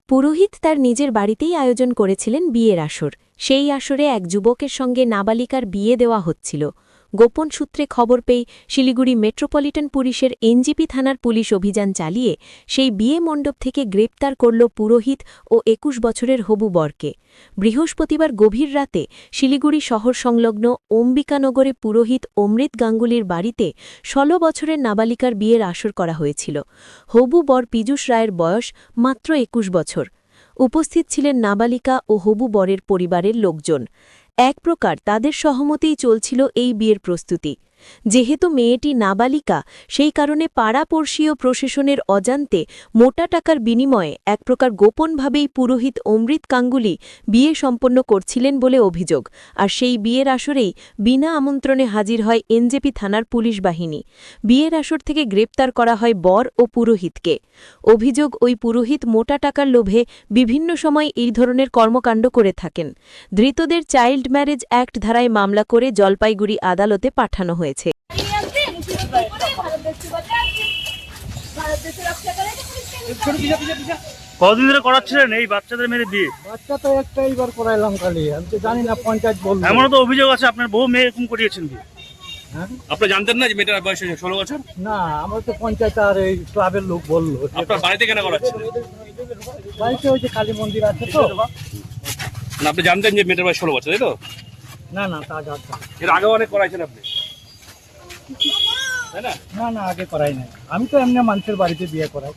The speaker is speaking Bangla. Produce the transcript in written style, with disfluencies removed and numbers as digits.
পুরোহিত তার নিজের বাড়িতেই আয়োজন করেছিলেন বিয়ের আসর। সেই আসরে এক যুবকের সঙ্গে নাবালিকার বিয়ে দেওয়া হচ্ছিল। গোপন সূত্রে খবর পেয়ে শিলিগুড়ি মেট্রোপলিটন পুলিশের এনজিপি থানার পুলিশ অভিযান চালিয়ে সেই বিয়ে মণ্ডপ থেকে গ্রেপ্তার করল পুরোহিত ও ২১ বছরের হবু বরকে। বৃহস্পতিবার গভীর রাতে শিলিগুড়ি শহর সংলগ্ন অম্বিকানগরে পুরোহিত অমৃত গাঙ্গুলির বাড়িতে ১৬ বছরের নাবালিকার বিয়ের আসর করা হয়েছিল। হবু বর পীযূষ রায়ের বয়স মাত্র ২১ বছর। উপস্থিত ছিলেন নাবালিকা ও হবু বরের পরিবারের লোকজন। এক প্রকার তাদের সহমতেই চলছিল এই বিয়ের প্রস্তুতি। যেহেতু মেয়েটি নাবালিকা, সেই কারণে পাড়াপড়শি ও প্রশাসনের অজান্তে মোটা টাকার বিনিময়ে এক প্রকার গোপনভাবেই পুরোহিত অমৃত গাঙ্গুলি বিয়ে সম্পন্ন করছিলেন বলে অভিযোগ। আর সেই বিয়ের আসরেই বিনা আমন্ত্রণে হাজির হয় এনজেপি থানার পুলিশ বাহিনী। বিয়ের আসর থেকে গ্রেপ্তার করা হয় বর ও পুরোহিতকে। অভিযোগ, ওই পুরোহিত মোটা টাকার লোভে বিভিন্ন সময় এই ধরনের কর্মকাণ্ড করে থাকেন। ধৃতদের চাইল্ড ম্যারেজ অ্যাক্ট ধারায় মামলা করে জলপাইগুড়ি আদালতে পাঠানো হয়েছে। কতদিন ধরে করাচ্ছিলেন এই বাচ্চাদের মেরে বিয়ে? বাচ্চা তো একটাইবার করাইলাম খালি, আমি তো জানি না, পঞ্চায়েত বলল। এমনও তো অভিযোগ আছে আপনার বহু মেয়ে এরকম করিয়েছেন বিয়ে। হ্যাঁ? আপনি জানতেন না যে মেয়েটার বয়স 16 বছর? না, আমার তো পঞ্চায়েত আর এই ক্লাবের লোক বললো। আপনার বাড়িতে কেন করাচ্ছেন? বাড়িতে ওই যে কালী মন্দির আছে তো। না, আপনি জানতেন যে মেয়েটার বয়স 16 বছর, তাই তো? না না, তা জানতাম এর আগে অনেক করাইছেন আপনি, তাই না? না। না, আগে করাই নাই। আমি তো এমনি মানুষের বাড়িতে বিয়ে করাই।